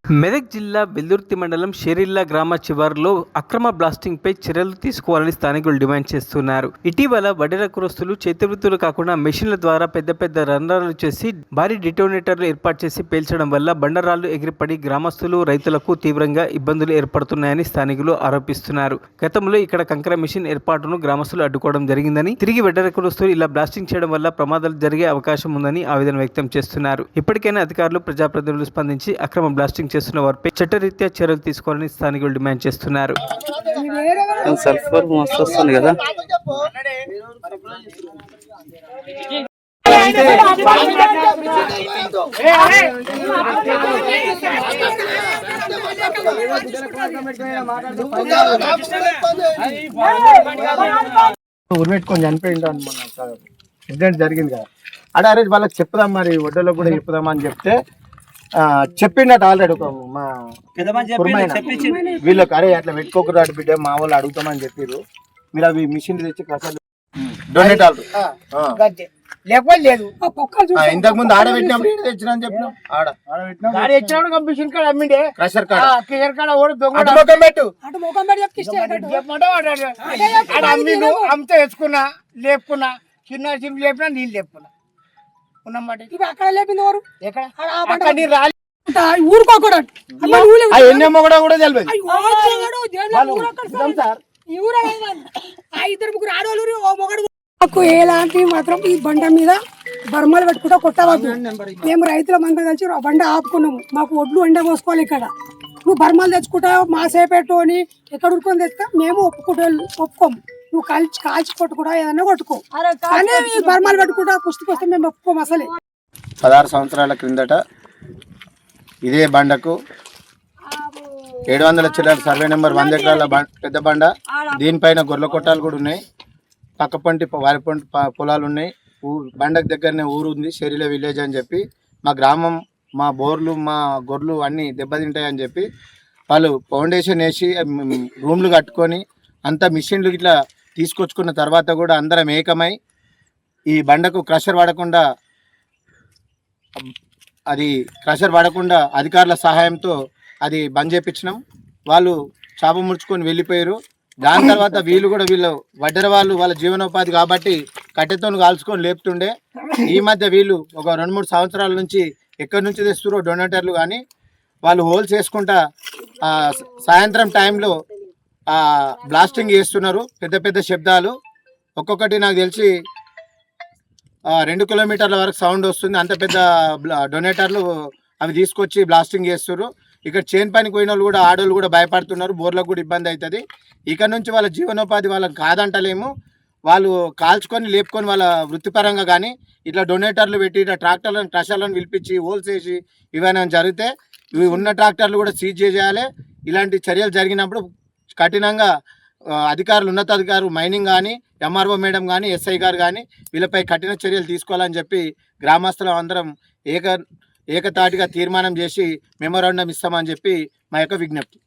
మెదక్ జిల్లా వెల్దుర్తి మండలం షేరిల్లా గ్రామ చివర్లో అక్రమ బ్లాస్టింగ్ పై చర్యలు తీసుకోవాలని స్థానికులు డిమాండ్ చేస్తున్నారు. ఇటీవల వడ్డెరకురస్తులు చేతివృత్తులు కాకుండా మెషిన్ల ద్వారా పెద్ద పెద్ద రంధ్రాలు చేసి భారీ డిటోనేటర్లు ఏర్పాటు చేసి పేల్చడం వల్ల బండరాళ్లు ఎగిరిపడి గ్రామస్తులు రైతులకు తీవ్రంగా ఇబ్బందులు ఏర్పడుతున్నాయని స్థానికులు ఆరోపిస్తున్నారు. గతంలో ఇక్కడ కంకర మెషిన్ ఏర్పాటును గ్రామస్తులు అడ్డుకోవడం జరిగిందని, తిరిగి వడ్డెరకురస్తులు ఇలా బ్లాస్టింగ్ చేయడం వల్ల ప్రమాదాలు జరిగే అవకాశం ఉందని ఆవేదన వ్యక్తం చేస్తున్నారు. ఇప్పటికైనా అధికారులు ప్రజాప్రతినిధులు స్పందించి అక్రమ బ్లాస్టింగ్ చేస్తున్న వారిపై చట్టరీత్యా చర్యలు తీసుకోవాలని స్థానికులు డిమాండ్ చేస్తున్నారు. ఉరిపెట్టుకొని చనిపోయిండు అని మొన్న ఇన్సిడెంట్ జరిగింది కదా. అరే వాళ్ళకి చెప్పుదాం, మరి ఒడ్డలో కూడా చెప్పుదామని చెప్తే చెప్పిండట ఆల్రెడీ మా వీళ్ళకి, అరే అట్లా పెట్టుకోకరాడు బిడ్డ, మా వాళ్ళు అడుగుతామని చెప్పారు. మీరు అవి మిషన్ తెచ్చి కసాలు డొనేట్ లేదు. ఇంతకు ముందు ఆడ పెట్టినప్పుడు తెచ్చిన అని చెప్పిన అమ్మితే తెచ్చుకున్నా, లేపుకున్నా, చిన్న చిన్న లేపినా నీళ్ళు లేపుకున్నా ఉన్నమాట. అక్కడ లేపింది ఎవరు? ఊరుకోకూడదు కూడా తెలియదు. ఇద్దరు ముగ్గురు ఆడవాళ్ళు మొగడు ఎలాంటి మాత్రం ఈ బండ మీద బర్మాలు పెట్టుకుంటా కొట్టవద్దు. మేము రైతుల మంతా కలిసి బండ ఆపుకున్నాము. మాకు ఒడ్లు ఎండ పోసుకోవాలి. ఇక్కడ నువ్వు బర్మాలు తెచ్చుకుంటావు, మా సేపెట్టు అని ఎక్కడ ఉడుకొని తెస్తా మేము ఒప్పుకోము. నువ్వు కాల్చి కొట్టుకుంటా ఏదన్నా కొట్టుకో, కానీ ఈ బర్మాలు పెట్టుకుంటా పుస్తకొస్తే మేము ఒప్పుకోము. అసలే 16 సంవత్సరాల క్రిందట ఇదే బండకు 700 చిల్లర సర్వే నెంబర్ 100 ఎకరాల పెద్ద బండ, దీనిపైన గొర్రెల కొట్టాలు కూడా ఉన్నాయి, పక్కపంటి వారిపంటి పొలాలు ఉన్నాయి. బండకు దగ్గరనే ఊరు ఉంది, షెరిల విలేజ్ అని చెప్పి. మా గ్రామం, మా బోర్లు, మా గొర్రెలు అన్నీ దెబ్బతింటాయని చెప్పి వాళ్ళు ఫౌండేషన్ వేసి రూమ్లు కట్టుకొని అంతా మిషన్లు ఇట్లా తీసుకొచ్చుకున్న తర్వాత కూడా అందరం ఏకమై ఈ బండకు క్రషర్ పడకుండా అధికారుల సహాయంతో అది బంద్ చేయించినాం. వాళ్ళు చాప ముడుచుకొని వెళ్ళిపోయారు. దాని తర్వాత వీళ్ళు వడ్డెర వాళ్ళ జీవనోపాధి కాబట్టి కట్టెతో కాల్చుకొని లేపుతుండే. ఈ మధ్య వీళ్ళు ఒక 2-3 సంవత్సరాల నుంచి ఎక్కడి నుంచి తెస్తురో డొనేటర్లు కానీ వాళ్ళు హోల్స్ వేసుకుంటా సాయంత్రం టైంలో బ్లాస్టింగ్ చేస్తున్నారు. పెద్ద పెద్ద శబ్దాలు, ఒక్కొక్కటి నాకు తెలిసి 2 కిలోమీటర్ల వరకు సౌండ్ వస్తుంది. అంత పెద్ద డొనేటర్లు అవి తీసుకొచ్చి బ్లాస్టింగ్ చేస్తున్నారు. ఇక్కడ చేను పనికి పోయిన వాళ్ళు కూడా, ఆడవాళ్ళు కూడా భయపడుతున్నారు. బోర్లకు కూడా ఇబ్బంది అవుతుంది. ఇక్కడ నుంచి వాళ్ళ జీవనోపాధి వాళ్ళకి కాదంటలేము. వాళ్ళు కాల్చుకొని లేపుకొని వాళ్ళ వృత్తిపరంగా కానీ ఇట్లా డొనేటర్లు పెట్టి ఇట్లా ట్రాక్టర్లను క్రషర్లను పిలిపించి హోల్స్ వేసి ఇవన్నీ జరిగితే ఇవి ఉన్న ట్రాక్టర్లు కూడా సీజ్ చేయాలి. ఇలాంటి చర్యలు జరిగినప్పుడు కఠినంగా అధికారులు, ఉన్నతాధికారులు, మైనింగ్ కానీ, ఎంఆర్ఓ మేడం కానీ, ఎస్ఐ గారు కానీ వీళ్ళపై కఠిన చర్యలు తీసుకోవాలని చెప్పి గ్రామస్తులం అందరం ఏకతాటిగా తీర్మానం చేసి మెమోరాండం ఇస్తామని చెప్పి మా యొక్క విజ్ఞప్తి.